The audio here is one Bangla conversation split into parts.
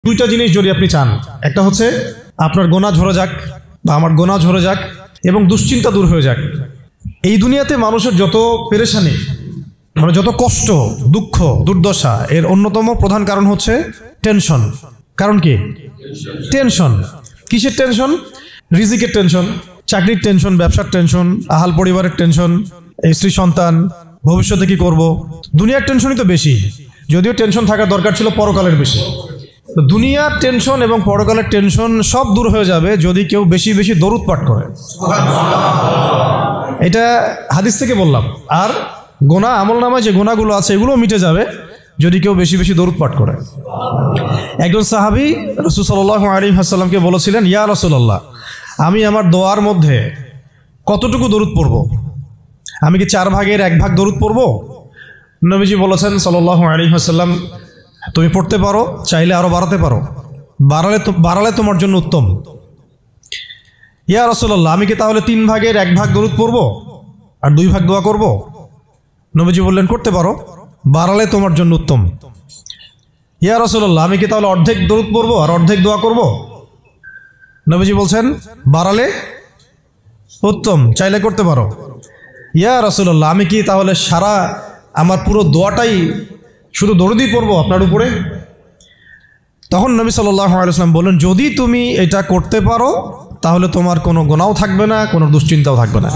দুইটা জিনিস যদি আপনি চান, একটা হচ্ছে আপনার গোনা ঝরে যাক বা আমার গোনা ঝরে যাক এবং দুশ্চিন্তা দূর হয়ে যাক। এই দুনিয়াতে মানুষের যত পেরেশানি, মানে যত কষ্ট, দুঃখ, দুর্দশা, এর অন্যতম প্রধান কারণ হচ্ছে টেনশন। কারণ কি? টেনশন। কিসের টেনশন? রিজিকের টেনশন, চাকরির টেনশন, ব্যবসার টেনশন, আহাল পরিবারের টেনশন, স্ত্রী সন্তান, ভবিষ্যতে কি করব। দুনিয়ার টেনশনই তো বেশি, যদিও টেনশন থাকা দরকার ছিল পরকালের বেশি। তো দুনিয়ার টেনশন এবং পরকালের টেনশন সব দূর হয়ে যাবে যদি কেউ বেশি বেশি দরুদ পাঠ করে। এটা হাদিস থেকে বললাম। আর গোনা, আমল নামায় যে গোনাগুলো আছে এগুলো মিটে যাবে যদি কেউ বেশি বেশি দরুদ পাঠ করে। একজন সাহাবী রাসূল সাল্লাল্লাহু আলাইহি ওয়াসাল্লামকে বলেছিলেন, ইয়া রাসূলুল্লাহ, আমি আমার দোয়ার মধ্যে কতটুকু দরুদ পড়ব? আমি কি 4 ভাগের 1 ভাগ দরুদ পড়ব? নবীজি বলেছেন সাল্লাল্লাহু আলাইহি ওয়াসাল্লাম, তুমি পড়তে পারো, চাইলে আরো বাড়াতে পারো, বাড়ালে তোমার জন্য উত্তম। ইয়া রাসূলুল্লাহ, আমি কি তাহলে 3 ভাগের 1 ভাগ দরুদ পড়ব আর 2 ভাগ দোয়া করব? নবীজি বললেন, করতে পারো, বাড়ালে তোমার জন্য উত্তম। ইয়া রাসূলুল্লাহ, আমি কি তাহলে অর্ধেক দরুদ পড়ব আর অর্ধেক দোয়া করব? নবীজি বলছেন, বাড়ালে উত্তম, চাইলে করতে পারো। ইয়া রাসূলুল্লাহ, আমি কি তাহলে সারা আমার পুরো দোয়াটাই শুধু দরুদই পড়বো আপনার উপরে? তখন নবী সাল্লাল্লাহু আলাইহি ওয়াসাল্লাম বললেন, যদি তুমি এটা করতে পারো তাহলে তোমার কোনো গুনাহও থাকবে না, কোনো দুশ্চিন্তাও থাকবে না।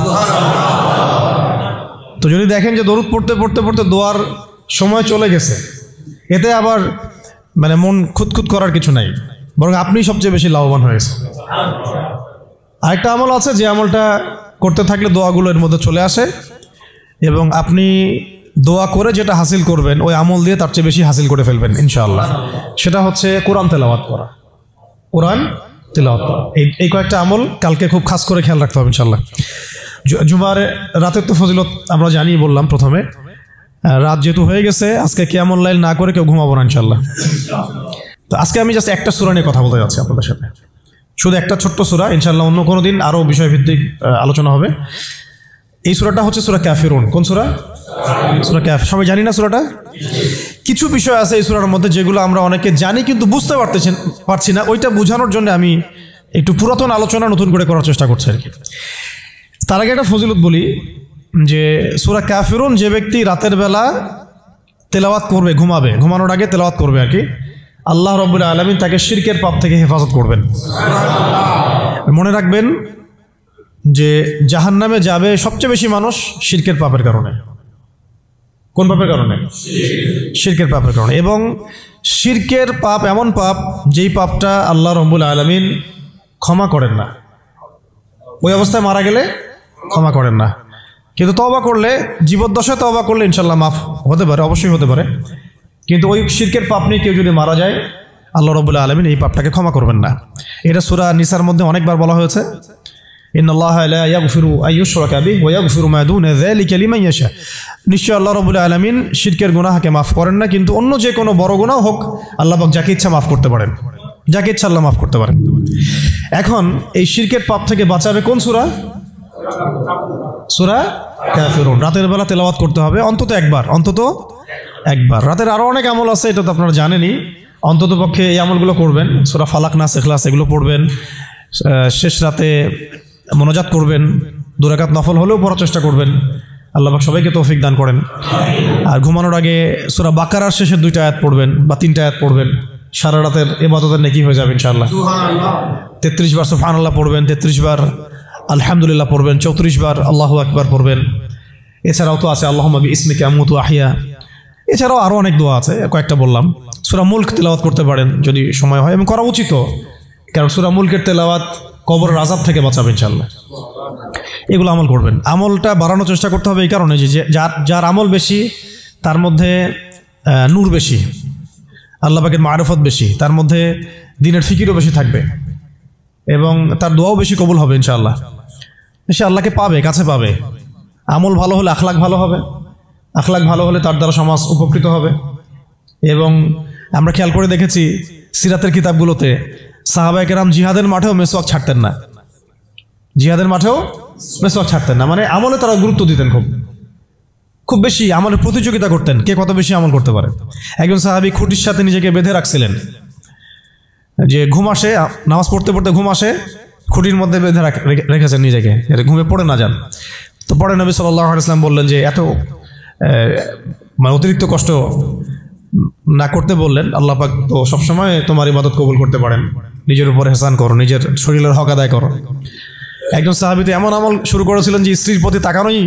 তো যদি দেখেন যে দরুদ পড়তে পড়তে পড়তে দোয়ার সময় চলে গেছে, এতে আবার মানে মন খুঁতখুত করার কিছু নাই, বরং আপনি সবচেয়ে বেশি লাভবান হয়েছে। আরেকটা আমল আছে, যে আমলটা করতে থাকলে দোয়াগুলো এর মধ্যে চলে আসে এবং আপনি দোয়া করে যেটা হাসিল করবেন ওই আমল দিয়ে তার চেয়ে বেশি হাসিল করে ফেলবেন ইনশাআল্লাহ। সেটা হচ্ছে কোরআন তেলাওয়াত করা। কোরআন তেলাওয়াত করা, এই কয়েকটা আমল কালকে খুব খাস করে খেয়াল রাখতে হবে ইনশাআল্লাহ। জুমার রাতের তো ফজিলত আমরা জানিয়ে বললাম প্রথমে। রাত যেহেতু হয়ে গেছে, আজকে কিয়ামুল লাইল না করে কেউ ঘুমাবো না ইনশাআল্লাহ। তো আজকে আমি জাস্ট একটা সূরা নিয়ে কথা বলতে যাচ্ছি আপনাদের সাথে, শুধু একটা ছোট্ট সূরা। ইনশাআল্লাহ অন্য কোনো দিন আরও বিষয়ভিত্তিক আলোচনা হবে। এই সূরাটা হচ্ছে সূরা কাফিরুন। কোন সূরা? সূরা কাফ। সবাই জানি না সূরাটা? কিছু বিষয় আছে এই সূরার মধ্যে যেগুলো আমরা অনেকে জানি কিন্তু বুঝতে পারছি না। ওইটা বোঝানোর জন্য আমি একটু পুরাতন আলোচনা নতুন করে করার চেষ্টা করছি আর কি। তার আগে একটা ফজিলত বলি, যে সূরা কাফিরুন যে ব্যক্তি রাতের বেলা তেলাওয়াত করবে, ঘুমানোর আগে তেলাওয়াত করবে আর কি, আল্লাহ রাব্বুল আলামিন তাকে শিরকের পাপ থেকে হেফাজত করবেন। মনে রাখবেন যে জাহান্নামে যাবে সবচেয়ে বেশি মানুষ শিরকের পাপের কারণে। কোন পাপের কারণে? শিরকের পাপের কারণে। এবং শিরকের পাপ এমন পাপ যেই পাপটা আল্লাহ রাব্বুল আলামিন ক্ষমা করেন না, ওই অবস্থায় মারা গেলে ক্ষমা করেন না। কিন্তু তওবা করলে, জীবদ্দশায় তওবা করলে ইনশাআল্লাহ মাফ হতে পারে, অবশ্যই হতে পারে। কিন্তু ওই শিরকের পাপ নিয়ে কেউ যদি মারা যায়, আল্লাহ রাব্বুল আলামিন এই পাপটাকে ক্ষমা করবেন না। এটা সূরা নিসার মধ্যে অনেকবার বলা হয়েছে, ইন্নাল্লাহা লা ইয়াগফিরু আইয়ুশরাকা বিহি ওয়া ইয়াগফিরু মা দুনা যালিকা লিমান ইয়াশা। নিশ্চয় আল্লাহ রাব্বুল আলামিন শিরকের গুনাহকে মাফ করেন না, কিন্তু অন্য যে কোনো বড় গুনাহ হোক আল্লাহ পাক যাকে ইচ্ছা মাফ করতে পারেন, যাকে ইচ্ছা আল্লাহ মাফ করতে পারেন। এখন এই শিরকের পাপ থেকে বাঁচাবে কোন সূরা? সূরা কাফিরুন। রাতের বেলা তেলাওয়াত করতে হবে অন্তত একবার। রাতের আরো অনেক আমল আছে, এটা তো আপনারা জানেনই। অন্তত পক্ষে এই আমলগুলো করবেন। সূরা ফালাক, নাস, ইখলাস এগুলো পড়বেন। শেষ রাতে মোনাজাত করবেন, 2 রাকাত নফল হলেও পড়ার চেষ্টা করবেন। আল্লাহ পাক সবাইকে তৌফিক দান করেন। আর ঘুমানোর আগে সূরা বাকারার শেষের 2টা আয়াত পড়বেন বা 3টা আয়াত পড়বেন। সারা রাতের ইবাদতের নেকি হয়ে যাবে ইনশাআল্লাহ। 33 বার সুবহানাল্লাহ পড়বেন, 33 বার আলহামদুলিল্লাহ পড়বেন, 34 বার আল্লাহু আকবার পড়বেন। এছাড়াও তো আছে আল্লাহুম্মা বিইসমিকা আমুতু আহইয়া। এছাড়াও আরও অনেক দোয়া আছে, কয়েকটা বললাম। সূরা মুলক তেলাওয়াত করতে পারেন যদি সময় হয়, এবং করা উচিত, কারণ সূরা মুলকের তেলাওয়াত কবরের আযাব থেকে বাঁচাবে ইনশাআল্লাহ। এগুলো আমল করবেন। আমলটা বাড়ানোর চেষ্টা করতে হবে এই কারণে যে যার আমল বেশি তার মধ্যে নূর বেশি, আল্লাহ পাকের মারিফত বেশি, তার মধ্যে দ্বীনের ফিকিরও বেশি থাকবে এবং তার দোয়াও বেশি কবুল হবে ইনশাআল্লাহ। সে আল্লাহকে পাবে, কাছে পাবে। আমল ভালো হলে আখলাক ভালো হবে, আখলাক ভালো হলে তার দ্বারা সমাজ উপকৃত হবে। এবং আমরা খেয়াল করে দেখেছি সিরাতের কিতাবগুলোতে সাহাবায়ে কেরাম জিহাদের মাঠেও মেসওয়াক ছাড়তেন না, মানে আমলে তারা গুরুত্ব দিতেন, খুব বেশি আমলের প্রতিযোগিতা করতেন, কে কত বেশি আমল করতে পারে। একজন সাহাবী খুঁটির সাথে নিজেকে বেঁধে রাখছিলেন, যে ঘুম আসে, নামাজ পড়তে পড়তে ঘুম আসে, খুঁটির মধ্যে বেঁধে রেখেছেন নিজেকে, ঘুমে পড়ে না যান। তো পরে নবী সাল্লাল্লাহু আলাইহি ওয়াসাল্লাম বললেন যে এত মানে অতিরিক্ত কষ্ট না করতে বললেন। আল্লাহ পাক তো সবসময় তোমার ইবাদত কবুল করতে পারেন, নিজের উপর এহসান করো, নিজের শরীরের হক আদায় করো। একজন সাহাবী তো এমন আমল শুরু করেছিলেন যে স্ত্রীর প্রতি তাকানোই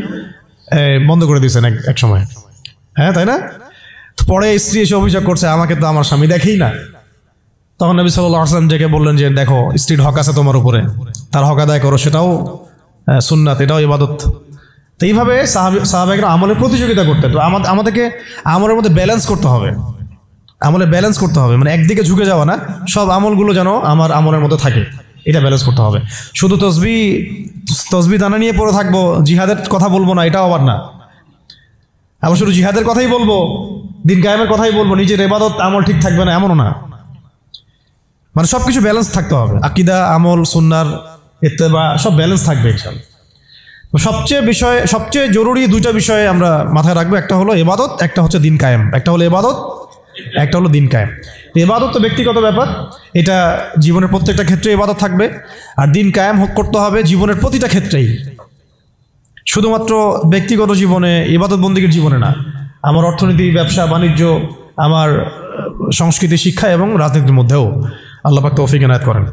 বন্ধ করে দিয়েছেন এক সময়, হ্যাঁ তাই না? পরে স্ত্রী এসে অভিযোগ করছে আমাকে তো আমার স্বামী দেখেই না। তখন নবী সাল্লাল্লাহু আলাইহি ওয়াসাল্লাম ডেকে বললেন যে দেখো, স্ত্রীর হক আছে তোমার উপরে, তার হক আদায় করো, সেটাও সুন্নাত, এটাও ইবাদত। তো এইভাবে সাহাবায়েরা আমলের প্রতিযোগিতা করতেন। তো আমাদেরকে আমলের মধ্যে ব্যালেন্স করতে হবে, আমলে ব্যালেন্স করতে হবে, মানে একদিকে ঝুঁকে যাওয়া না, সব আমলগুলো যেন আমার আমলের মধ্যে থাকে, এটা ব্যালেন্স করতে হবে। শুধু তসবিহ দানা নিয়ে পড়ে থাকবো, জিহাদের কথা বলবো না, এটাও আবার না। আবার শুধু জিহাদের কথাই বলবো, দিন কায়েমের কথাই বলবো, নিজের ইবাদত আমল ঠিক থাকবে না, এমনও না। মানে সবকিছু ব্যালেন্স থাকতে হবে, আকীদা, আমল, সুন্নাহর ইত্তেবা সব ব্যালেন্স থাকবে ইনশাআল্লাহ। সবচেয়ে জরুরি দুইটা বিষয় আমরা মাথায় রাখবো, একটা হলো ইবাদত, একটা হচ্ছে দিন কায়েম। একটা হলো ইবাদত, একটা হলো দিন কায়েম। ইবাদত তো ব্যক্তিগত ব্যাপার, এটা জীবনের প্রত্যেকটা ক্ষেত্রে ইবাদত থাকবে, আর দিন কায়েম করতে হবে জীবনের প্রতিটা ক্ষেত্রেই, শুধুমাত্র ব্যক্তিগত জীবনে, ইবাদত বন্দেগীর জীবনে না, আমার অর্থনীতি, ব্যবসা বাণিজ্য, আমার সংস্কৃতি, শিক্ষা এবং রাজনীতির মধ্যেও। আল্লাহ পাক তৌফিক এনায়েত করেন।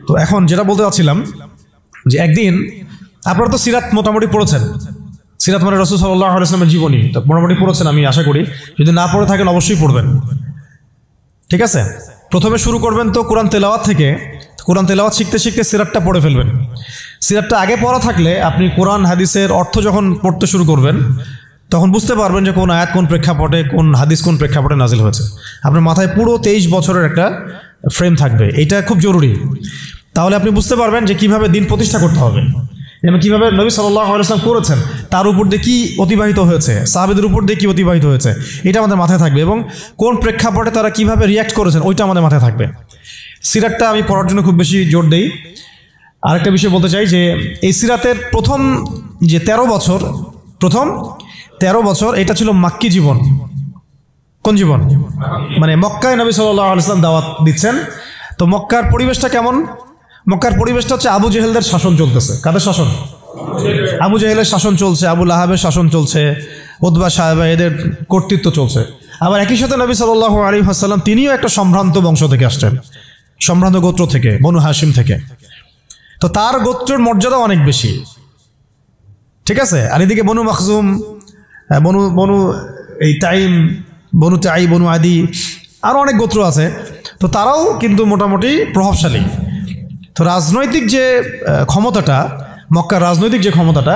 তো এখন যেটা বলতে চাচ্ছিলাম যে একদিন আপনারা তো সিরাত মোটামুটি পড়েছেন, সিরাত মানে রাসূল সাল্লাল্লাহু আলাইহি ওয়াসাল্লামের জীবনী, তো মোটামুটি পড়েছেন আমি আশা করি। যদি না পড়ে থাকেন অবশ্যই পড়বেন, ঠিক আছে? প্রথমে শুরু করবেন তো কোরআন তেলাওয়াত থেকে। কোরআন তেলাওয়াত শিখতে শিখতে সিরাতটা পড়ে ফেলবেন। সিরাতটা আগে পড়া থাকলে আপনি কোরআন হাদিসের অর্থ যখন পড়তে শুরু করবেন তখন বুঝতে পারবেন যে কোন আয়াত কোন প্রেক্ষাপটে, কোন হাদিস কোন প্রেক্ষাপটে নাজিল হয়েছে। আপনার মাথায় পুরো 23 বছরের একটা ফ্রেম থাকবে, এটা খুব জরুরি। তাহলে আপনি বুঝতে পারবেন যে কিভাবে দিন প্রতিষ্ঠা করতে হবে, এবং কিভাবে নবী সাল্লাল্লাহু আলাইহি ওয়াসাল্লাম করেছেন, তার উপর দিয়ে কি অতিবাহিত হয়েছে, সাহাবীদের উপর দিয়ে কি অতিবাহিত হয়েছে, এটা আমাদের মাথায় থাকবে, এবং কোন প্রেক্ষাপটে তারা কিভাবে রিয়াক্ট করেছেন ওইটা আমাদের মাথায় থাকবে। সিরাতটা আমি পড়ার জন্য খুব বেশি জোর দেই। আরেকটা বিষয় বলতে চাই যে এই সিরাতের প্রথম যে 13 বছর, প্রথম 13 বছর এটা ছিল মাক্কি জীবন। কোন জীবন? মানে মক্কায় নবী সাল্লাল্লাহু আলাইহি ওয়াসাল্লাম দাওয়াত দিচ্ছেন। তো মক্কার পরিবেশটা কেমন? মক্কার পরিবেশটা হচ্ছে আবু জেহেলদের শাসন চলতেছে। কাদের শাসন? আবু জেহেলের শাসন চলছে, আবু লাহাবের শাসন চলছে, উতবা সাহেবা এদের কর্তৃত্ব চলছে। আবার একই সাথে নবী সাল্লাল্লাহু আলাইহি ওয়াসাল্লাম তিনিও একটা সম্ভ্রান্ত বংশ থেকে আসছেন, সম্ভ্রান্ত গোত্র থেকে, বনু হাশিম থেকে। তো তার গোত্রের মর্যাদা অনেক বেশি, ঠিক আছে? আর এদিকে বনু মাখজুম, বনু এই তাইম, বনু তাই, বনু আদি, আরও অনেক গোত্র আছে। তো তারাও কিন্তু মোটামুটি প্রভাবশালী। তো রাজনৈতিক যে ক্ষমতাটা, মক্কার রাজনৈতিক যে ক্ষমতাটা,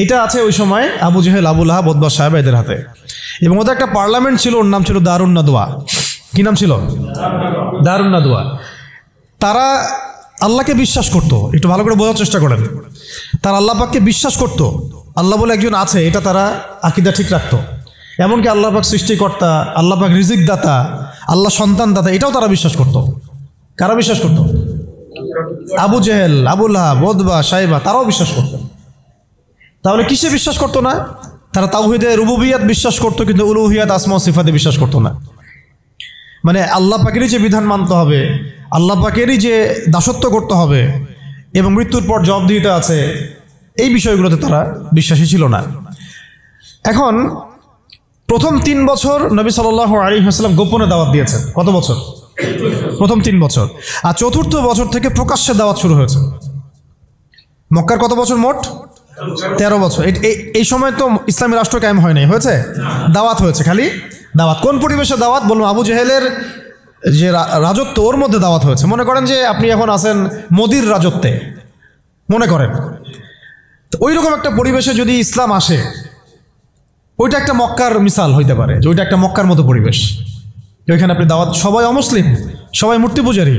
এটা আছে ওই সময় Abu Jahl, Abu Lahab, Utba সাহেব এদের হাতে। এবং ওদের একটা পার্লামেন্ট ছিল, ওর নাম ছিল দারুন নাদওয়া। কি নাম ছিল? দারুন নাদওয়া। তারা আল্লাহকে বিশ্বাস করত, একটু ভালো করে বোঝার চেষ্টা করেন। তারা আল্লাহ পাককে বিশ্বাস করত, আল্লাহ বলে একজন আছে, এটা তারা আকীদা ঠিক রাখতো। এমনকি আল্লাহ পাক সৃষ্টিকর্তা, আল্লাহ পাক রিজিক দাতা, আল্লাহ সন্তান দাতা, এটাও তারা বিশ্বাস করত। কারা বিশ্বাস করত? Abu Jahl, Abu Lahab, Utba সাহেবা, তারাও বিশ্বাস করত। তাহলে কিসে বিশ্বাস করতো না? তারা তাওহীদে রুবুবিয়াত বিশ্বাস করতো, কিন্তু উলুহিয়াত, আসমা ও সিফাতে বিশ্বাস করতো না। মানে আল্লাহ পাকেরই যে বিধান মানতে হবে, আল্লাহ পাকেরই যে দাসত্ব করতে হবে, এবং মৃত্যুর পর জবাবদিহিতা আছে, এই বিষয়গুলোতে তারা বিশ্বাসী ছিল না। এখন প্রথম 3 বছর নবী সাল্লাল্লাহু আলাইহি ওয়াসাল্লাম গোপনে দাওয়াত দিয়েছেন। কত বছর? প্রথম 3 বছর। আর চতুর্থ বছর থেকে প্রকাশ্যে দাওয়াত শুরু হয়েছে। মক্কার কত বছর মোট? 13 বছর। এই সময় তো ইসলামী রাষ্ট্র কায়েম হয় নাই, হয়েছে? দাওয়াত হয়েছে, খালি দাওয়াত। কোন পরিবেশে দাওয়াত বলবো? আবু জেহেলের যে রাজত্ব, ওর মধ্যে দাওয়াত হয়েছে। মনে করেন যে আপনি এখন আছেন মোদির রাজত্বে, মনে করেন। তো ওই রকম একটা পরিবেশে যদি ইসলাম আসে, ওইটা একটা মক্কার মিসাল হইতে পারে, যে ওইটা একটা মক্কার মতো পরিবেশ। ওইখানে আপনি দাওয়াত, সবাই অমুসলিম, সবাই মূর্তি পূজারী,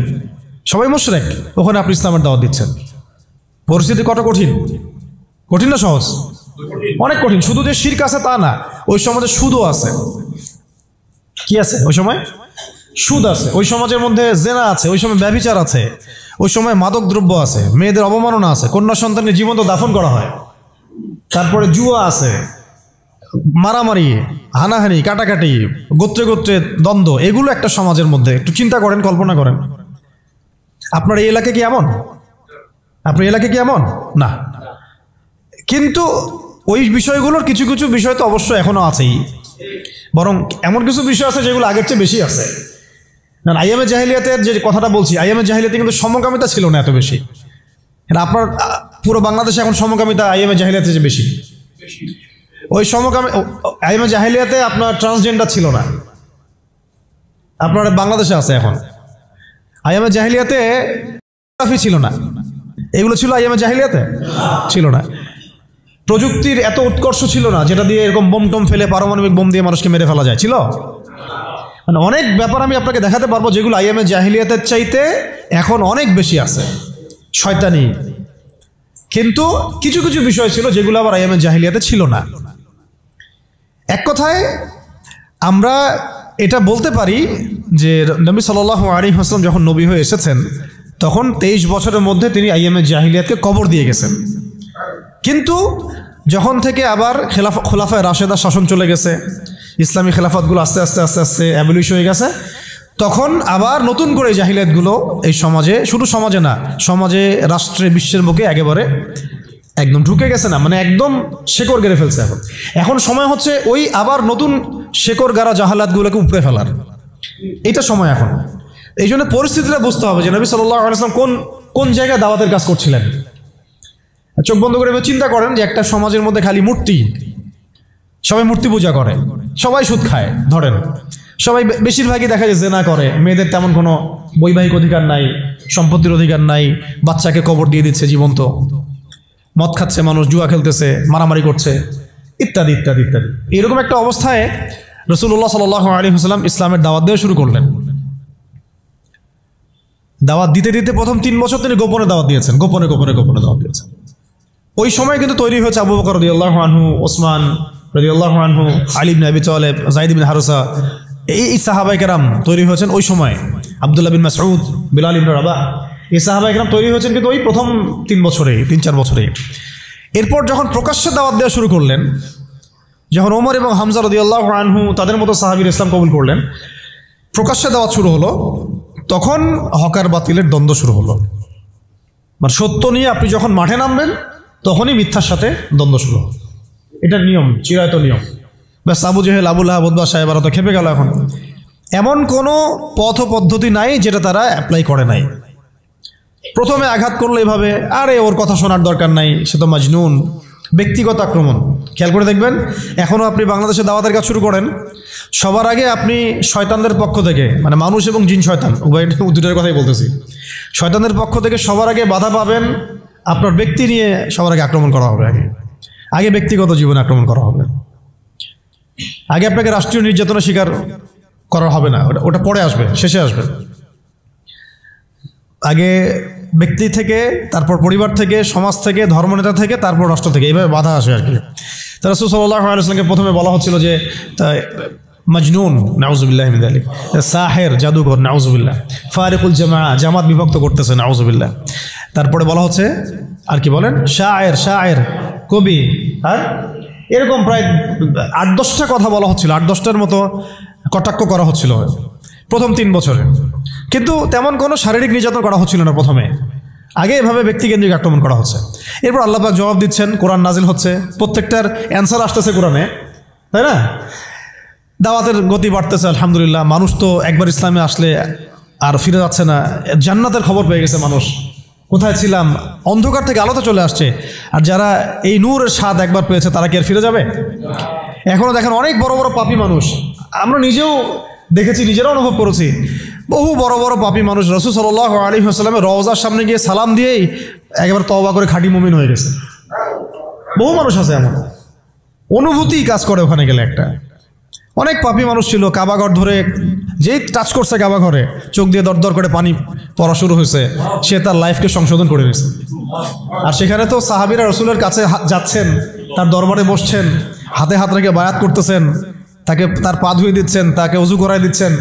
সবাই মুশরিক, ওখানে আপনি ইসলামের দাওয়াত দিচ্ছেন। পরিস্থিতি কত কঠিন! কঠিন না সহজ? অনেক কঠিন। শুধু যে শিরক আছে তা না, ওই সমাজে সুদও আছে। কি আছে ওই সময়? সুদ আছে। ওই সমাজের মধ্যে জেনা আছে, ওই সময় ব্যভিচার আছে, ওই সময় মাদক দ্রব্য আছে, মেয়েদের অবমাননা আছে, কন্যা সন্তানের জীবন্ত দাফন করা হয়, তারপরে জুয়া আছে, মারামারি, হানাহানি, কাটাকাটি, গোত্রে গোত্রে দ্বন্দ্ব, এগুলো একটা সমাজের মধ্যে। একটু চিন্তা করেন, কল্পনা করেন, আপনার এই এলাকা কি এমন? আপনার এলাকা কি এমন? না। কিন্তু ওই বিষয়গুলোর কিছু কিছু বিষয় তো অবশ্যই এখনো আছেই, বরং এমন কিছু বিষয় আছে যেগুলো আগের চেয়ে বেশি আছে। আইয়ামে জাহিলিয়াতের যে কথাটা বলছি, আইয়ামে জাহিলিয়াতে কিন্তু সমকামিতা ছিল না এত বেশি। আপনার পুরো বাংলাদেশে এখন সমকামিতা আইয়ামে জাহিলিয়াতে যে বেশি। ওই আইয়ামে জাহিলিয়াতে আপনার ট্রান্সজেন্ডার ছিল না, আপনার বাংলাদেশে আছে এখন। আইয়ামে জাহিলিয়াতে ছিল না, এগুলো ছিল আইয়ামে জাহিলিয়াতে ছিল না। প্রযুক্তির এত উৎকর্ষ ছিল না যেটা দিয়ে এরকম বোম টোম ফেলে, পারমাণবিক বোম দিয়ে মানুষকে মেরে ফেলা যায়, ছিল? মানে অনেক ব্যাপার আমি আপনাকে দেখাতে পারবো যেগুলো আইয়ামে জাহিলিয়াতের চাইতে এখন অনেক বেশি আছে, শয়তানি। কিন্তু কিছু কিছু বিষয় ছিল যেগুলো আবার আইয়ামে জাহিলিয়াতে ছিল না। এক কথায় আমরা এটা বলতে পারি যে নবী সাল্লাল্লাহু আলাইহি ওয়াসাল্লাম যখন নবী হয়ে এসেছেন তখন 23 বছরের মধ্যে তিনি আইয়ামে জাহিলিয়াতকে কবর দিয়ে গেছেন। কিন্তু যখন থেকে আবার খোলাফায়ে রাশেদা শাসন চলে গেছে, ইসলামী খেলাফতগুলো আস্তে আস্তে আস্তে আস্তে অ্যাবলিশ হয়ে গেছে, তখন আবার নতুন করে জাহিলিয়াতগুলো এই সমাজে, শুধু সমাজে না, সমাজে, রাষ্ট্রে, বিশ্বের বুকে একেবারে একদম ঢুকে গেছে, না মানে একদম শেকড় গেড়ে ফেলছে। এখন সময় হচ্ছে ওই আবার নতুন শেকড় গাড়া জাহালাতগুলোকে উপড়ে ফেলার, এটা সময় এখন। এই জন্য পরিস্থিতিটা বুঝতে হবে যে নবী সাল্লাল্লাহু আলাইহি ওয়াসাল্লাম কোন কোন জায়গায় দাওয়াতের কাজ করছিলেন। চোখ বন্ধ করে চিন্তা করেন যে একটা সমাজের মধ্যে খালি মূর্তি, সবাই মূর্তি পূজা করে, সবাই সুদ খায়, ধরেন সবাই, বেশিরভাগই দেখা যায় জেনা করে, মেয়েদের তেমন কোনো বৈবাহিক অধিকার নাই, সম্পত্তির অধিকার নাই, বাচ্চাকে কবর দিয়ে দিচ্ছে জীবন্ত, মদ খাচ্ছে মানুষ, জুয়া খেলতেছে, মারামারি করছে, ইত্যাদি ইত্যাদি ইত্যাদি। এরকম একটা অবস্থায় রাসূলুল্লাহ সাল্লাল্লাহু আলাইহি ওয়াসাল্লাম ইসলামের দাওয়াত দেওয়া শুরু করলেন। দাওয়াত দিতে দিতে প্রথম 3 বছর তিনি গোপনে দাওয়াত দিয়েছেন, গোপনে গোপনে গোপনে দাওয়াত দিয়েছেন। ওই সময় কিন্তু তৈরি হয়েছে আবু বকর রাদিয়াল্লাহু আনহু, ওসমান রাদিয়াল্লাহু আনহু, আলী ইবনে আবি তালেব, যায়েদ ইবনে হারসা, এই সাহাবায়ে কেরাম তৈরি হয়েছেন ওই সময়। আব্দুল্লাহ বিন মাসউদ, বিলাল ইবনে রাবাহ, এই সাহাবায়ে কেরাম তৈরি হয়েছেন কিন্তু ওই প্রথম 3 বছরে, 3-4 বছরে। এরপর যখন প্রকাশ্যে দাওয়াত দেওয়া শুরু করলেন, যখন ওমর এবং হামজা রাদিয়াল্লাহু আনহু তাদের মতো সাহাবীর ইসলাম কবুল করলেন, প্রকাশ্যে দাওয়াত শুরু হলো, তখন হকার বাতিলের দ্বন্দ্ব শুরু হলো। মানে সত্য নিয়ে আপনি যখন মাঠে নামবেন তখনই মিথ্যার সাথে দ্বন্দ্ব শুরু হলো। এটার নিয়ম, চিরায়ত নিয়ম। ব্যাস, Abu Jahl, Abu Lahab, Utba, সাহেবারা তো খেপে গেল। এখন এমন কোনো পথ পদ্ধতি নাই যেটা তারা অ্যাপ্লাই করে নাই। প্রথমে আঘাত করলো এভাবে, আরে ওর কথা শোনার দরকার নাই, সে তো মাজনুন, ব্যক্তিগত আক্রমণ। খেয়াল করে দেখবেন, এখনও আপনি বাংলাদেশে দাওয়াতের কাজ শুরু করেন, সবার আগে আপনি শয়তানদের পক্ষ থেকে, মানে মানুষ এবং জিন শয়তান উভয়, দুটোর কথাই বলতেছি, শয়তানদের পক্ষ থেকে সবার আগে বাধা পাবেন, আপনার ব্যক্তি নিয়ে সবার আগে আক্রমণ করা হবে। আগে ব্যক্তিগত জীবনে আক্রমণ করা হবে, আগে আপনাকে রাষ্ট্রীয় নির্যাতনের শিকার করা হবে না, ওটা পরে আসবে, শেষে আসবে। আগে ব্যক্তি থেকে, তারপর পরিবার থেকে, সমাজ থেকে, ধর্মনেতা থেকে, তারপর রাষ্ট্র থেকে, এইভাবে বাধা আসে আর কি। তা রাসূল সাল্লাল্লাহু আলাইহি ওয়াসাল্লামকে প্রথমে বলা হচ্ছিল যে মাজনুন, নাউযুবিল্লাহ মিন যালিক, সাহের, জাদুঘর, নাউযুবিল্লাহ, ফারিকুল জামাআ, জামাত বিভক্ত করতেছে, নাউযুবিল্লাহ। তারপরে বলা হচ্ছে আর কি বলেন, শায়ের, শায়ের, কবি, আর এরকম প্রায় 8-10টা কথা বলা হচ্ছিল, 8-10টার মতো কটাক্ষ করা হচ্ছিল প্রথম 3 বছরে। কিন্তু তেমন কোনো শারীরিক নির্যাতন করা হচ্ছিল না প্রথমে, আগে এভাবে ব্যক্তিকেন্দ্রিক আক্রমণ করা হচ্ছে। এরপর আল্লাহ পাক জবাব দিচ্ছেন, কোরআন নাজিল হচ্ছে, প্রত্যেকটার অ্যান্সার আসতেছে কোরআনে, তাই না? দাওয়াতের গতি বাড়তেছে, আলহামদুলিল্লাহ। মানুষ তো একবার ইসলামে আসলে আর ফিরে যাচ্ছে না, জান্নাতের খবর পেয়ে গেছে মানুষ। কোথায় ছিলাম, অন্ধকার থেকে আলোতে চলে আসছে। আর যারা এই নূরের স্বাদ একবার পেয়েছে তারা কি আর ফিরে যাবে? এখনও দেখেন অনেক বড় বড় পাপী মানুষ, আমরা নিজেও দেখেছি, নিজেরাও অনুভব করেছি, বহু বড় বড় পাপী মানুষ রাসূল সাল্লাল্লাহু আলাইহি ওয়াসাল্লামের রওজার সামনে গিয়ে সালাম দিয়েই একেবারে তওবা করে খাঁটি মুমিন হয়ে গেছে। বহু মানুষ আছে এমন, অনুভূতি কাজ করে ওখানে গেলে। একটা অনেক পাপী মানুষ ছিল, কাবাঘর ধরে যেই টাচ করছে কাবাঘরে, চোখ দিয়ে দরদর করে পানি পড়া শুরু হয়েছে, সে তার লাইফকে সংশোধন করে নিয়েছে। আর সেখানে তো সাহাবীরা রাসূলের কাছে যাচ্ছেন, তার দরবারে বসছেন, হাতে হাত রেখে বায়াত করতেছেন, তাকে তার পা ধুয়ে দিচ্ছেন, তাকে ওযু করাই দিচ্ছেন,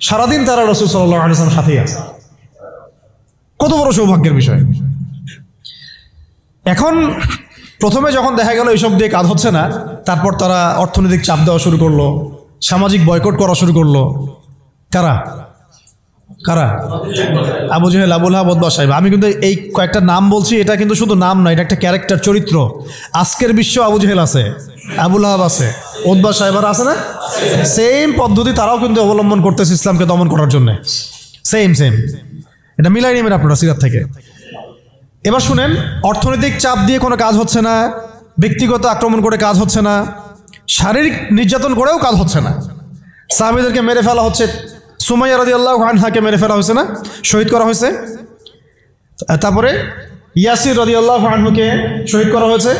সারাদিন তারা রাসূল সাল্লাল্লাহু আলাইহি ওয়াসাল্লামের সাথেই আছে। কত বড় সৌভাগ্যের বিষয়। এখন প্রথমে যখন দেখা গেল এইসব দিয়ে কাজ হচ্ছে না, তারপর তারা অর্থনৈতিক চাপ দেওয়া শুরু করলো, সামাজিক বয়কট করা শুরু করলো। কারা কারা? Abu Jahl, Abu Lahab, Utba, Saiba. আমি কিন্তু এই কয়েকটা নাম বলছি, এটা কিন্তু শুধু নাম নয়, এটা একটা ক্যারেক্টার, চরিত্র। আজকের বিশ্ব আবু জেহেল আছে, আবু লাহাব আছে, উতবা, সাইবার আছে না? সেম পদ্ধতি তারাও কিন্তু অবলম্বন করতেছে ইসলামকে দমন করার জন্য। সেম সেম, এটা মিলাই নেবেন আপনারা সিরাত থেকে। এবার শুনেন, অর্থনৈতিক চাপ দিয়ে কোনো কাজ হচ্ছে না, ব্যক্তিগত আক্রমণ করে কাজ হচ্ছে না, শারীরিক নির্যাতন করেও কাজ হচ্ছে না। সাহাবীদেরকে মেরে ফেলা হচ্ছে, সুমাইয়া রাদিয়াল্লাহু আনহাকে মেরে ফেলা হয়েছে না, শহীদ করা হয়েছে। তারপরে ইয়াসির রাদিয়াল্লাহু আনহুকে শহীদ করা হয়েছে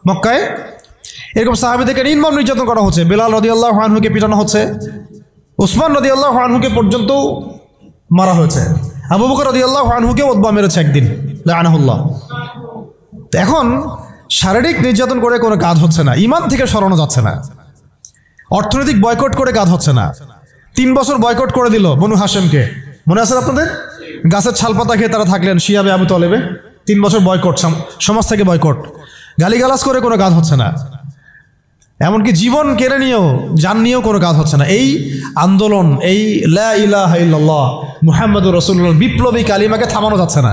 মক্কায়। এরকম সাহাবীদেরকে নির্মম নির্যাতন করা হচ্ছে। বেলাল রাদিয়াল্লাহু আনহুকে পিটানো হচ্ছে, উসমান রাদিয়াল্লাহু আনহুকে পর্যন্ত মারা হয়েছে, আবু বকর রাদিয়াল্লাহু আনহুকে উতবা মেরেছে একদিন, লাআনাহুল্লাহ। এখন শারীরিক নির্যাতন করে কোনো কাজ হচ্ছে না, ঈমান থেকে সরানো যাচ্ছে না, অর্থনৈতিক বয়কট করে কাজ হচ্ছে না। 3 বছর বয়কট করে দিল বনু হাশেমকে, মনে আছে আপনাদের? গাছের ছালপাতা খেয়ে তারা থাকলেন শিয়াবে আবু তলেবে। 3 বছর বয়কট, সমাজ থেকে বয়কট, গালিগালাজ করে কোনো কাজ হচ্ছে না। এমনকি জীবন কেড়ে নিয়েও, জান নিয়েও কোনো কাজ হচ্ছে না। এই আন্দোলন, এই লা ইলাহা ইল্লাল্লাহ মুহাম্মাদুর রাসূলুল্লাহ বিপ্লবী কালিমাকে থামানো যাচ্ছে না।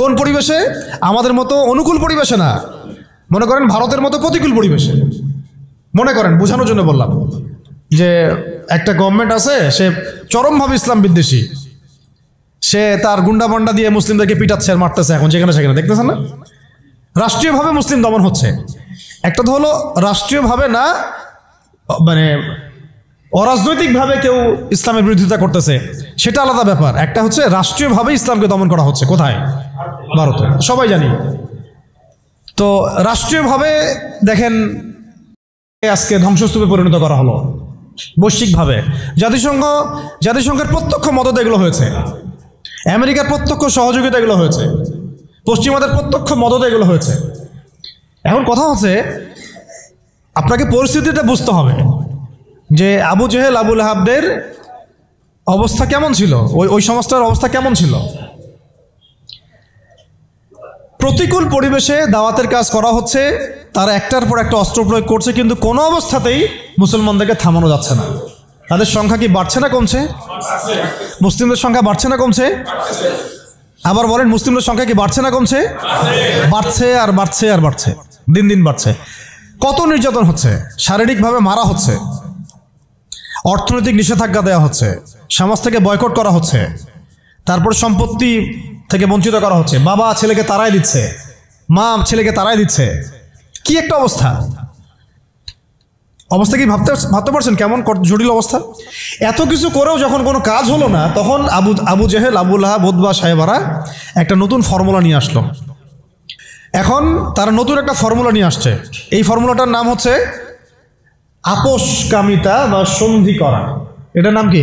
কোন পরিবেশে? আমাদের মতো অনুকূল পরিবেশে না, মনে করেন ভারতের মতো প্রতিকূল পরিবেশে। মনে করেন, বোঝানোর জন্য বললাম যে একটা গভর্নমেন্ট আছে, সে চরমভাবে ইসলাম বিদ্বেষী, সে তার গুন্ডাবন্ডা দিয়ে মুসলিমদেরকে পিটাচ্ছে আর মারতেছে এখন যেখানে সেখানে, দেখতেছেন না? রাষ্ট্রীয়ভাবে মুসলিম দমন হচ্ছে। একটা তো হলো রাষ্ট্রীয়ভাবে না, মানে অরাজনৈতিকভাবে কেউ ইসলামের বিরোধিতা করতেছে, সেটা আলাদা ব্যাপার। একটা হচ্ছে রাষ্ট্রীয়ভাবে ইসলামকে দমন করা হচ্ছে। কোথায়? ভারতে, সবাই জানি। তো রাষ্ট্রীয়ভাবে দেখেন আজকে ধ্বংসস্তূপে পরিণত করা হলো বৈশ্বিকভাবে। জাতিসংঘের প্রত্যক্ষ মদত এগুলো হয়েছে, আমেরিকার প্রত্যক্ষ সহযোগিতা এগুলো হয়েছে, পশ্চিমাদের প্রত্যক্ষ মদত এগুলো হয়েছে। এখন কথা হচ্ছে, আপনাকে পরিস্থিতিটা বুঝতে হবে যে আবু জেহেল, আবু লাহাবদের অবস্থা কেমন ছিল, ওই সমাজটার অবস্থা কেমন ছিল। প্রতিকূল পরিবেশে দাওয়াতের কাজ করা হচ্ছে, তারা একটার পর একটা অস্ত্র প্রয়োগ করছে, কিন্তু কোনো অবস্থাতেই মুসলমানদেরকে থামানো যাচ্ছে না। তাদের সংখ্যা কি বাড়ছে না কমছে? মুসলিমদের সংখ্যা বাড়ছে না কমছে? আবার বলেন, মুসলিমদের সংখ্যা কি বাড়ছে না কমছে? বাড়ছে আর বাড়ছে আর বাড়ছে, দিন দিন বাড়ছে। কত নির্যাতন হচ্ছে, শারীরিকভাবে মারা হচ্ছে, অর্থনৈতিক নিষেধাজ্ঞা দেওয়া হচ্ছে, সমাজ থেকে বয়কট করা হচ্ছে, তারপর সম্পত্তি থেকে বঞ্চিত করা হচ্ছে, বাবা ছেলেকে তাড়াই দিচ্ছে, মা ছেলেকে তাড়াই দিচ্ছে। কি একটা অবস্থা! অবস্থা কি ভাবতে পারছেন কেমন জটিল অবস্থা? এত কিছু করেও যখন কোনো কাজ হলো না, তখন Abu Jahl, Abu Lahab, Utba, সাইবারা একটা নতুন ফর্মুলা নিয়ে আসলো। এখন তারা নতুন একটা ফর্মুলা নিয়ে আসছে। এই ফর্মুলাটার নাম হচ্ছে আপোষকামিতা বা সন্ধি করা। এটার নাম কি?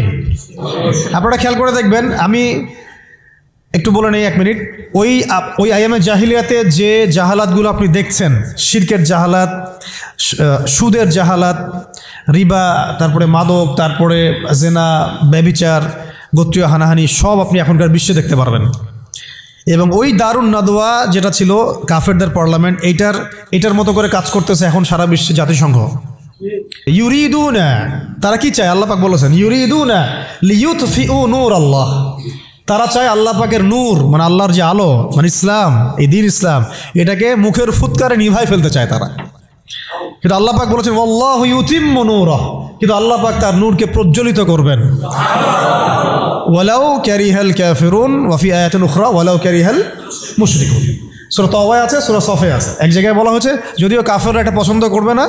আপনারা খেয়াল করে দেখবেন, আমি একটু বলে নেই 1 মিনিট। ওই আইয়ামে জাহিলিয়াতে যে জাহালাতগুলো আপনি দেখছেন, শিরকের জাহালাত, সুদের জাহালাত, রিবা, তারপরে মাদক, তারপরে জেনা, ব্যভিচার, গোত্রীয় হানাহানি, সব আপনি এখনকার বিশ্বে দেখতে পারবেন। এবং ওই দারুন নাদওয়া যেটা ছিল কাফেরদের পার্লামেন্ট, এটার মতো করে কাজ করতেছে এখন সারা বিশ্বে জাতিসংঘ। ইউরিদুনা, তারা কি চায়? আল্লাহ পাক বলেছেন ইউরিদুনা লিইউতফিউ নূর আল্লাহ। তারা চায় আল্লাহ পাকের নূর, মানে আল্লাহর যে আলো, মানে ইসলাম, এই দ্বীন ইসলাম, এটাকে মুখের ফুৎকারে নিভাই ফেলতে চায় তারা। কিন্তু আল্লাহ পাক বলেছেন ওয়াল্লাহু ইউতিম্মু নূরাহ, কিন্তু আল্লাহ পাক তার নূরকে প্রজ্বলিত করবেন। ওয়ালাউ কারিহাল কাফিরুন ওয়া ফি আয়াতিন উখরা ওয়ালাউ কারিহাল মুশরিকুন। সূরা তাওবায় আছে, সূরা সফে আছে। এক জায়গায় বলা হচ্ছে যদিও কাফেররা এটা পছন্দ করবে না,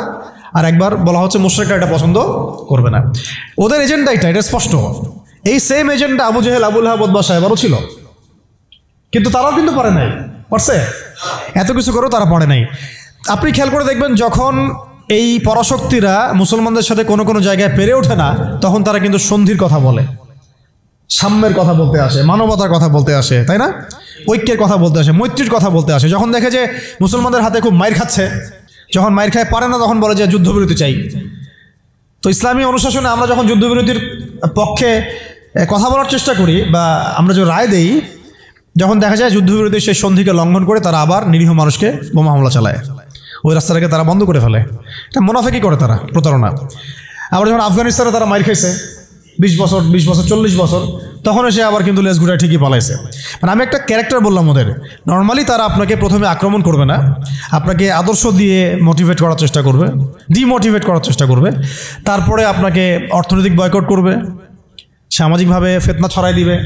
আর একবার বলা হচ্ছে মুশরিকরা এটা পছন্দ করবে না। ওদের এজেন্ডা এটা স্পষ্ট। এই same agenda Abu Jahl, Abu Lahab, Utba, সাইবারও ছিল, কিন্তু তারাও কিন্তু পারে নাই। পারছে? এত কিছু করেও তারা পারে নাই। আপনি খেয়াল করে দেখবেন, যখন এই পরাশক্তিরা মুসলমানদের সাথে কোনো কোনো জায়গায় পেরে ওঠে না, তখন তারা কিন্তু সন্ধির কথা বলে, সাম্যের কথা বলতে আসে, মানবতার কথা বলতে আসে, তাই না? ঐক্যের কথা বলতে আসে, মৈত্রীর কথা বলতে আসে। যখন দেখে যে মুসলমানদের হাতে খুব মাইর খাচ্ছে, যখন মাইর খায় পারে না, তখন বলে যে যুদ্ধবিরতি চাই। তো ইসলামী অনুশাসনে আমরা যখন যুদ্ধবিরতির পক্ষে কথা বলার চেষ্টা করি বা আমরা যে রায় দেই, যখন দেখা যায় যুদ্ধবিরতি সেই সন্ধিকে লঙ্ঘন করে তারা আবার নিরীহ মানুষকে বোমা হামলা চালায়, ওই রাস্তাটাকে তারা বন্ধ করে ফেলে। এটা মুনাফিকি করে তারা, প্রতারণা। আবার যখন আফগানিস্তানে তারা মাইর খাইছে 20 বছর 40 বছর, তখন এসে আবার কিন্তু লেজ ঘুরায় ঠিকই পালাইছে। মানে আমি একটা ক্যারেক্টার বললাম ওদের। নর্মালি তারা আপনাকে প্রথমে আক্রমণ করবে না, আপনাকে আদর্শ দিয়ে মোটিভেট করার চেষ্টা করবে, ডিমোটিভেট করার চেষ্টা করবে, তারপরে আপনাকে অর্থনৈতিক বয়কট করবে, সামাজিকভাবে ফিতনা ছড়াই দিবে,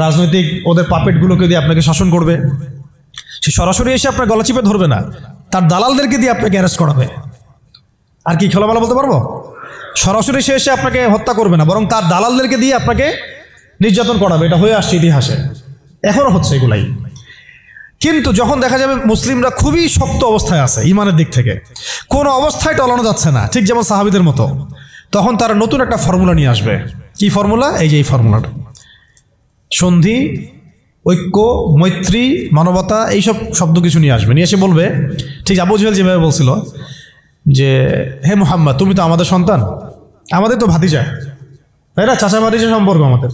রাজনৈতিক ওদের পাপেটগুলোকে দিয়ে আপনাকে শাসন করবে। সে সরাসরি এসে আপনার গলা চিপে ধরবে না, তার দালালদেরকে দিয়ে আপনাকে অ্যারেস্ট করাবে। আর কি খোলামেলা বলতে পারবো? সরাসরি সে এসে আপনাকে হত্যা করবে না, বরং তার দালালদেরকে দিয়ে আপনাকে নির্যাতন করাবে। এটা হয়ে আসছে ইতিহাসে, এখনও হচ্ছে এগুলাই। কিন্তু যখন দেখা যাবে মুসলিমরা খুবই শক্ত অবস্থায় আছে ইমানের দিক থেকে, কোনো অবস্থায় টলানো যাচ্ছে না, ঠিক যেমন সাহাবীদের মতো, তখন তারা নতুন একটা ফর্মুলা নিয়ে আসবে। কি ফর্মুলা? এই যে এই ফর্মুলাটা, সন্ধি, ঐক্য, মৈত্রী, মানবতা, এইসব শব্দ কিছু নিয়ে আসবে। নিয়ে এসে বলবে, ঠিক আবু জেহেল যেভাবে বলছিল যে হে মুহাম্মদ, তুমি তো আমাদের সন্তান, আমাদের তো ভাতিজা, তাই না? চাচা ভাতিজা সম্পর্ক আমাদের,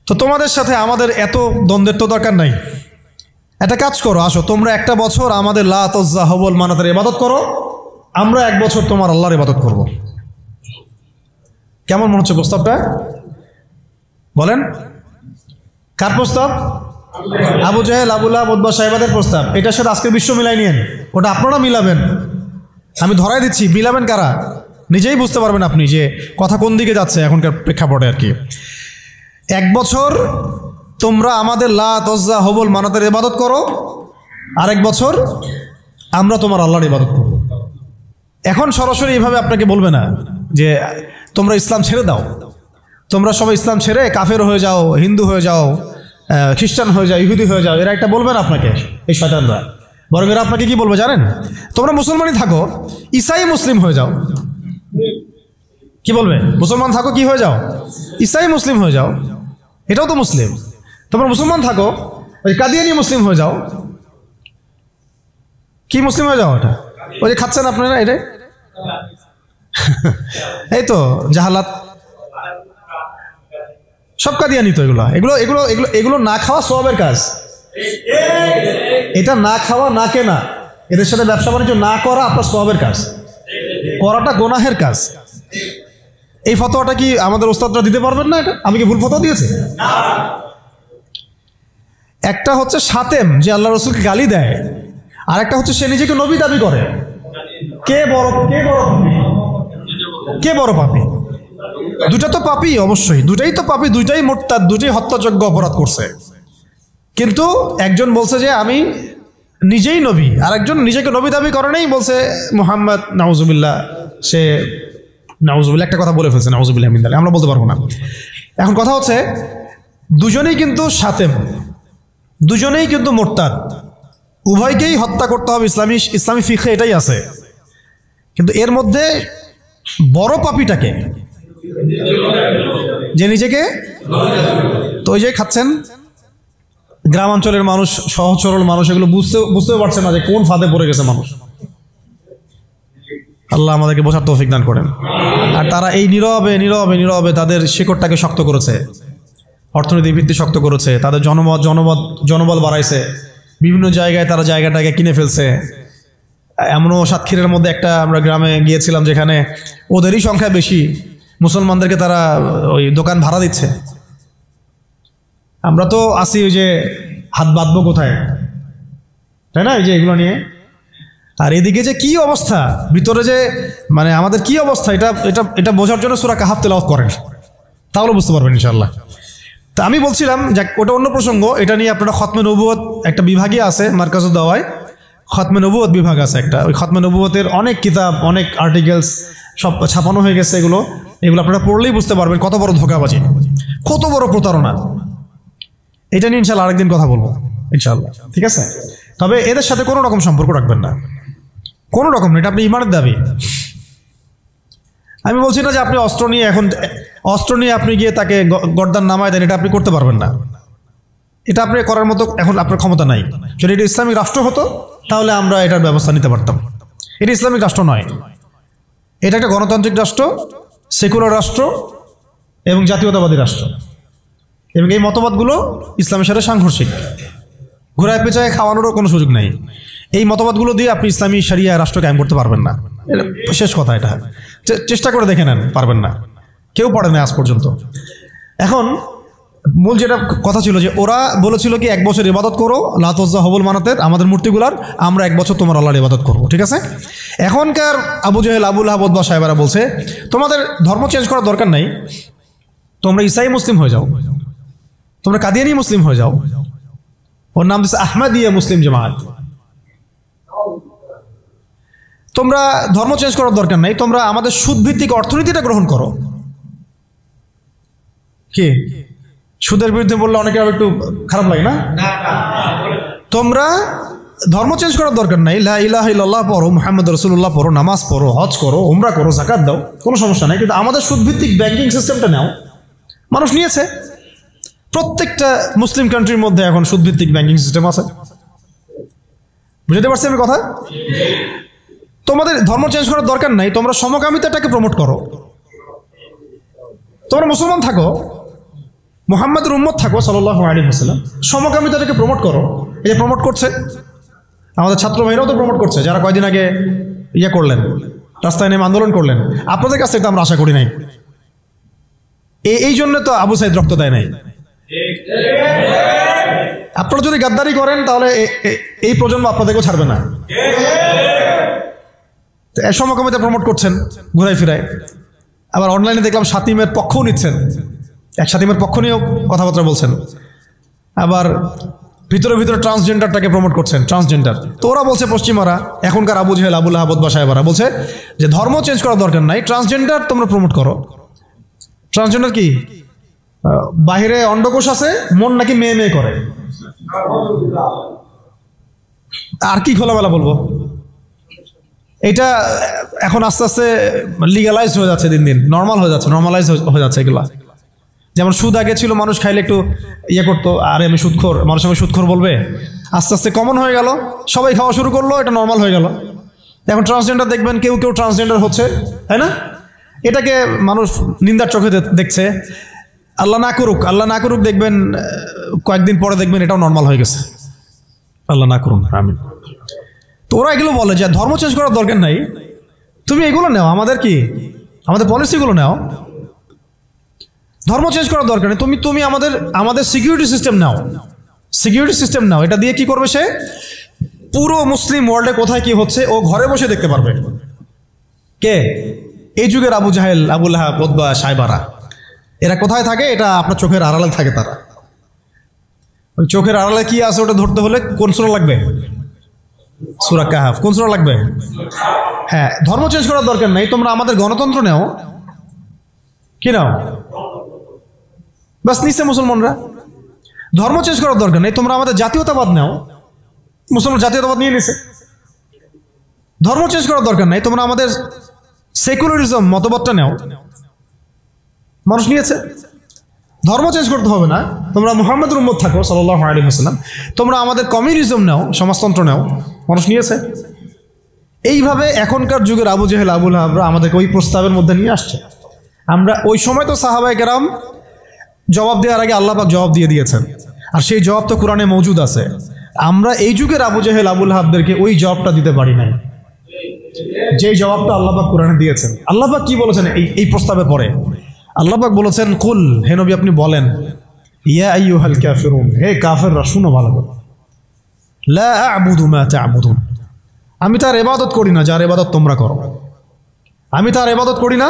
তো তোমাদের সাথে আমাদের এত দ্বন্দ্বের তো দরকার নাই। একটা কাজ করো, আসো তোমরা একটা বছর আমাদের লাত উজ্জা হবল মানাতের ইবাদত করো, আমরা 1 বছর তোমার আল্লাহর ইবাদত করব। কেমন মনে হচ্ছে প্রস্তাবটা? বলেন, কার প্রস্তাব? Abu Jahl, Abu Lahab, Utba সাহেবাদের প্রস্তাব। এটার সাথে আজকের বিশ্ব মিলাই নিয়েন, ওটা আপনারা মিলাবেন। আমি ধরাই দিচ্ছি, মিলাবেন কারা নিজেই বুঝতে পারবেন আপনি যে কথা কোন দিকে যাচ্ছে এখনকার প্রেক্ষাপটে আর কি। 1 বছর তোমরা আমাদের লাত উজ্জা হবল মানাতের ইবাদত করো, আরেক বছর আমরা তোমার আল্লাহর ইবাদত করব। এখন সরাসরি এইভাবে আপনাকে বলবে না যে তোমরা ইসলাম ছেড়ে দাও, তোমরা সবাই ইসলাম ছেড়ে কাফের হয়ে যাও, হিন্দু হয়ে যাও, খ্রিস্টান হয়ে যাও, ইহুদি হয়ে যাও। এরা একটা বলবে না আপনাকে, এই শয়তানরা। বরং এরা আপনাকে কি বলবে জানেন? তোমরা মুসলমানই থাকো, ঈসাই মুসলিম হয়ে যাও। কি বলবে? মুসলমান থাকো, কি হয়ে যাও? ঈসাই মুসলিম হয়ে যাও, এটাও তো মুসলিম। তোমরা মুসলমান থাকো, ওই কাদিয়ানি মুসলিম হয়ে যাও। কি মুসলিম হয়ে যাও? ওটা ওই যে খাচ্ছেন আপনারা, এটা এই তো জাহালাত, সব কাদিয়ানি তো। এগুলো এগুলো এগুলো এগুলো এগুলো না খাওয়া সওয়াবের কাজ। এটা না খাওয়া, না কেনা, এদের সাথে ব্যবসা বাণিজ্য না করা আপনার সওয়াবের কাজ, করাটা গুনাহের কাজ। এই ফতোয়াটা কি আমাদের ওস্তাদরা দিতে পারবেন না? এটা আমি কি ভুল ফতোয়া দিয়েছি? একটা হচ্ছে সাতেম, যে আল্লাহ রসুলকে গালি দেয়, আর একটা হচ্ছে সে নিজেকে নবী দাবি করে। কে বড় পাপী? দুটা তো পাপী, অবশ্যই দুটাই তো পাপী, দুইটাই মুরতাদ, দুটাই হত্যাযোগ্য অপরাধ করছে। কিন্তু একজন বলছে যে আমি নিজেই নবী, আর একজন নিজেকে নবী দাবি করে নাই, বলছে মুহাম্মদ নাউজুবিল্লাহ, সে নাউজুবিল্লাহ একটা কথা বলে ফেলছে, নাউজুবিল্লাহ মিন যালিক, আমরা বলতে পারবো না। এখন কথা হচ্ছে দুজনেই কিন্তু সাতেম, দুজনেই কিন্তু মুরতাদ, উভয়কেই হত্যা করতে হবে। ইসলামী ফিকহে এটাই আছে। কিন্তু এর মধ্যে বড় পাপীটাকে, যে নিজেকে, তো ওই যে খাচ্ছেন গ্রামাঞ্চলের মানুষ, সহজ সরল মানুষ, এগুলো বুঝতেও পারছে না যে কোন ফাঁদে পড়ে গেছে মানুষ। আল্লাহ আমাদেরকে বোঝার তৌফিক দান করেন। আর তারা এই নীরবে নীরবে নীরবে তাদের শিকড়টাকে শক্ত করেছে, অর্থনৈতিক ভিত্তি শক্ত করেছে, তাদের জনবল বাড়াইছে, বিভিন্ন জায়গায় তারা জায়গাটাকে কিনে ফেলছে। এমনও সাতক্ষীরার মধ্যে একটা আমরা গ্রামে গিয়েছিলাম যেখানে ওদেরই সংখ্যা বেশি, মুসলমানদেরকে তারা ওই দোকান ভাড়া দিচ্ছে। আমরা তো আসি ওই যে হাত বাঁধবো কোথায়, তাই না, এই যে এগুলো নিয়ে। আর এদিকে যে কি অবস্থা ভিতরে, যে মানে আমাদের কি অবস্থা, এটা এটা এটা বোঝার জন্য সূরা কাহাফ তেলাওয়াত করেন, তাহলে বুঝতে পারবেন ইনশাআল্লাহ। তা আমি বলছিলাম যে ওটা অন্য প্রসঙ্গ, এটা নিয়ে আপনারা খতমে নবুয়ত একটা বিভাগই আছে মার্কাজুদ দাওয়ায়, খতমে নবুয়ত বিভাগ আছে একটা। ওই খতমে নবুয়তের অনেক কিতাব, অনেক আর্টিকেলস সব ছাপানো হয়ে গেছে। এগুলো আপনারা পড়লেই বুঝতে পারবেন কত বড় ধোঁকাবাজি, কত বড় প্রতারণা। এটা নিয়ে ইনশাআল্লাহ আরেকদিন কথা বলবো ইনশাআল্লাহ, ঠিক আছে? তবে এদের সাথে কোনো রকম সম্পর্ক রাখবেন না, কোনো রকম না। এটা আপনি ইমানের দাবি। আমি বলছি না যে আপনি অস্ত্র নিয়ে আপনি গিয়ে তাকে গর্দান নামায় দেন, এটা আপনি করতে পারবেন না। এটা আপনি করার মতো এখন আপনার ক্ষমতা নাই। যদি এটা ইসলামিক রাষ্ট্র হতো তাহলে আমরা এটার ব্যবস্থা নিতে পারতাম। এটা ইসলামিক রাষ্ট্র নয়, এটা একটা গণতান্ত্রিক রাষ্ট্র, সেকুলার রাষ্ট্র এবং জাতীয়তাবাদী রাষ্ট্র। এবং এই মতবাদগুলো ইসলামের সাথে সাংঘর্ষিক, ঘোরায় পেঁচায় খাওয়ানোরও কোনো সুযোগ নেই। এই মতবাদগুলো দিয়ে আপনি ইসলামী শরিয়া রাষ্ট্র কায়েম করতে পারবেন না, শেষ কথা। এটা চেষ্টা করে দেখে নেন, পারবেন না, কেউ পড়ে না আজ পর্যন্ত। এখন মূল যেটা কথা ছিল যে ওরা বলেছিল কি 1 বছর ইবাদত করো লাত উজ্জা হবল মানাতের আমাদের মূর্তিগুলার, আমরা 1 বছর তোমার আল্লাহর ইবাদত করবো, ঠিক আছে। এখনকার Abu Jahl, Abu Lahab, Utba সাহেবেরা বলছে তোমাদের ধর্ম চেঞ্জ করার দরকার নাই, তোমরা ইসাই মুসলিম হয়ে যাও, তোমরা কাদিয়ানি মুসলিম হয়ে যাও। ওর নাম দিচ্ছে আহমদিয়া মুসলিম জামাত। তোমরা ধর্ম চেঞ্জ করার দরকার নাই, তোমরা আমাদের সুদভিত্তিক অর্থনীতিটা গ্রহণ করো। কি সুদের বিরুদ্ধে বললে অনেকে আবার একটু খারাপ লাগে না? তোমরা ধর্ম চেঞ্জ করার দরকার নাই, লা ইলাহা ইল্লাল্লাহ পড়ো, মুহাম্মদ রাসূলুল্লাহ পড়ো, নামাজ পড়ো, হজ করো, উমরা করো, যাকাত দাও, কোনো সমস্যা নাই, কিন্তু আমাদের সুদভিত্তিক ব্যাংকিং সিস্টেমটা নাও। মানুষ নিয়েছে, প্রত্যেকটা মুসলিম কান্ট্রির মধ্যে এখন সুদভিত্তিক ব্যাংকিং সিস্টেম আছে। বুঝতে পারছি আমি কথা? তোমাদের ধর্ম চেঞ্জ করার দরকার নাই, তোমরা সমকামিতাটাকে প্রমোট করো। তোমরা মুসলমান থাকো, মুহাম্মদের উম্মত থাকো সাল্লাল্লাহু আলাইহি ওয়াসাল্লাম, সমকামিতাটাকে প্রমোট করো। এই যে প্রমোট করছে আমাদের ছাত্র ভাইরাও তো প্রমোট করছে, যারা কয়দিন আগে করলেন, রাস্তায় নেমে আন্দোলন করলেন। আপনাদের কাছ থেকে তো আমরা আশা করি নাই, এই জন্য তো আবু সাইদ রক্ত দেয় নাই। আপনারা যদি গাদ্দারি করেন তাহলে এই প্রজন্ম আপনাদেরকেও ছাড়বে না। সমকামিতা প্রমোট করছেন ঘুরাই ফিরায়, আবার অনলাইনে দেখলাম শাতিমের পক্ষও নিচ্ছেন, শাতিমের পক্ষ নিয়েও কথাবার্তা বলছেন। আবার ভিতরে ভিতরে ট্রান্সজেন্ডারটাকে প্রমোট করছেন, ট্রান্সজেন্ডার। তো ওরা বলছে, পশ্চিমারা, এখনকার Abu Jahl, Abu Lahab, Utba সাহেবারা বলছে যে ধর্ম চেঞ্জ করার দরকার নাই, ট্রান্সজেন্ডার তোমরা প্রমোট করো। ট্রান্সজেন্ডার কি? বাহিরে অন্ডকোষ আছে, মন নাকি মেয়ে মেয়ে করে। আর কি খোলামেলা বলবো? এটা এখন আস্তে আস্তে লিগালাইজ হয়ে যাচ্ছে, দিন দিন নর্মাল হয়ে যাচ্ছে, নর্মালাইজ হয়ে যাচ্ছে এগুলা। যেমন সুদ আগে ছিল, মানুষ খাইলে একটু করতো, আরে আমি সুদখোর, মানুষ আমি সুদখোর বলবে, আস্তে আস্তে কমন হয়ে গেল, সবাই খাওয়া শুরু করলো, এটা নর্মাল হয়ে গেল। এখন ট্রান্সজেন্ডার দেখবেন কেউ কেউ ট্রান্সজেন্ডার হচ্ছে, তাই না? এটাকে মানুষ নিন্দার চোখে দেখছে। আল্লাহ না করুক, আল্লাহ না করুক, দেখবেন কয়েকদিন পরে দেখবেন এটাও নর্মাল হয়ে গেছে। আল্লাহ না করুন, আমিন। তো ওরা এগুলো বলে যে ধর্ম চেঞ্জ করার দরকার নাই, তুমি এগুলো নাও, আমাদের কি আমাদের পলিসিগুলো নাও, ধর্ম চেঞ্জ করার দরকার নেই। তুমি আমাদের সিকিউরিটি সিস্টেম নাও, সিকিউরিটি সিস্টেম নাও। এটা দিয়ে কি করবে সে? পুরো মুসলিম ওয়ার্ল্ডে কোথায় কি হচ্ছে ও ঘরে বসে দেখতে পারবে। কে? এই যুগের আবু জাহেল, আবু লাহাব, উতবা সাহেবারা। এরা কোথায় থাকে? এটা আপনার চোখের আড়ালে থাকে। তারা ওই চোখের আড়ালে কি আছে ওটা ধরতে হলে কোন সূরা লাগবে? সূরা কাহাফ। কোন সূরা লাগবে? হ্যাঁ, ধর্ম চেঞ্জ করার দরকার নাই, তোমরা আমাদের গণতন্ত্র নাও। কি নাও? বাস নিচ্ছে মুসলমানরা। ধর্ম চেঞ্জ করার দরকার নেই, তোমরা আমাদের জাতীয়তাবাদ নাও। মুসলমান জাতীয়তাবাদ নিয়ে নিছে। ধর্ম চেঞ্জ করার দরকার নাই, তোমরা আমাদের সেকুলারিজম মতবাদটা নাও। মানুষ নিয়েছে। ধর্ম চেঞ্জ করতে হবে না, তোমরা মুহাম্মদের উম্মত থাকো সাল্লাল্লাহু আলাইহি ওয়াসাল্লাম। তোমরা আমাদের কমিউনিজম নাও, সমাজতন্ত্র নাও। মানুষ নিয়েছে। এইভাবে এখনকার যুগের আবু জেহেল, আবু লাহাবরা আমাদেরকে ওই প্রস্তাবের মধ্যে নিয়ে আসছে। আমরা ওই সময় তো সাহাবায়ে কেরাম জবাব দেওয়ার আগে আল্লাহ পাক জবাব দিয়ে দিয়েছেন, আর সেই জবাব তো কোরআনে মৌজুদ আছে। আমরা এই যুগের আবু জেহেল, আবু লাহাবদেরকে ওই জবাবটা দিতে পারি নাই, যে জবাবটা আল্লাহ পাক কোরআনে দিয়েছেন। আল্লাহ পাক কি বলেছেন এই প্রস্তাবের পরে? আল্লাহ পাক বলেছেন, কুল, হে নবী আপনি বলেন, ইয়া আইয়ুহাল কাফিরুন, হে কাফেররা শুনো ভালো করে, লা আ'বুদু মা তা'বুদুন, আমি তার ইবাদত করি না যার ইবাদত তোমরা করো। আমি তার ইবাদত করি না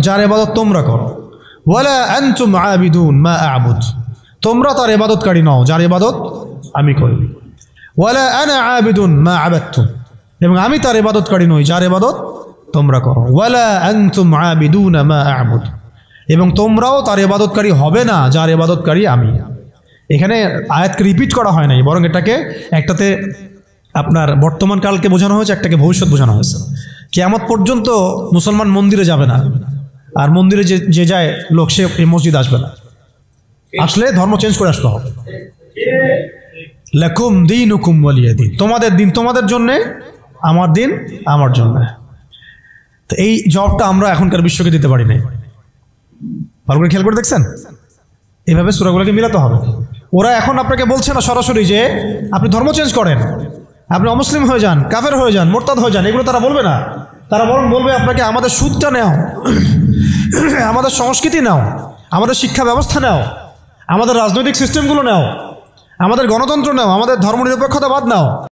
যার ইবাদত তোমরা করো। ওয়ালা আনতুম আবিদুন মা আ'বুদ, তোমরা তার ইবাদতকারী নও যার ইবাদত আমি করি। ওয়ালা আনা আবিদুন মা আবাদতুম, এবং আমি তার ইবাদতকারী নই যার ইবাদত তোমরা করো। ওয়ালা আনতুম আবিদুনা মা আ'বুদ, এবং তোমরাও তার ইবাদতকারী হবে না যার ইবাদতকারী আমি। এখানে আয়াতকে রিপিট করা হয় নাই, বরং এটাকে একটাতে আপনার বর্তমান কালকে বোঝানো হয়েছে, একটাকে ভবিষ্যৎ বোঝানো হয়েছে। কিয়ামত পর্যন্ত মুসলমান মন্দিরে যাবে না, আর মন্দিরে যে যায় লোক সে এই মসজিদ আসবে না। আসলে ধর্ম চেঞ্জ করে আসতে হবে। লাকুম দীনুকুম ওয়ালিয়া দীন, তোমাদের দিন তোমাদের জন্য, আমার দিন আমার জন্য। তো এই জবটা আমরা এখনকার বিশ্বকে দিতে পারি নাই। ভালো করে খেয়াল করে দেখছেন? এভাবে সূরাগুলোকে মিলাতে হবে। ওরা এখন আপনাকে বলছে না সরাসরি যে আপনি ধর্ম চেঞ্জ করেন, আপনি অমুসলিম হয়ে যান, কাফের হয়ে যান, মোরতাদ হয়ে যান, এগুলো তারা বলবে না। তারা বরং বলবে আপনাকে আমাদের সুদটা নাও, আমাদের সংস্কৃতি নাও, আমাদের শিক্ষা ব্যবস্থা নাও, আমাদের রাজনৈতিক সিস্টেমগুলো নাও, আমাদের গণতন্ত্র নাও, আমাদের ধর্মনিরপেক্ষতাবাদ নাও।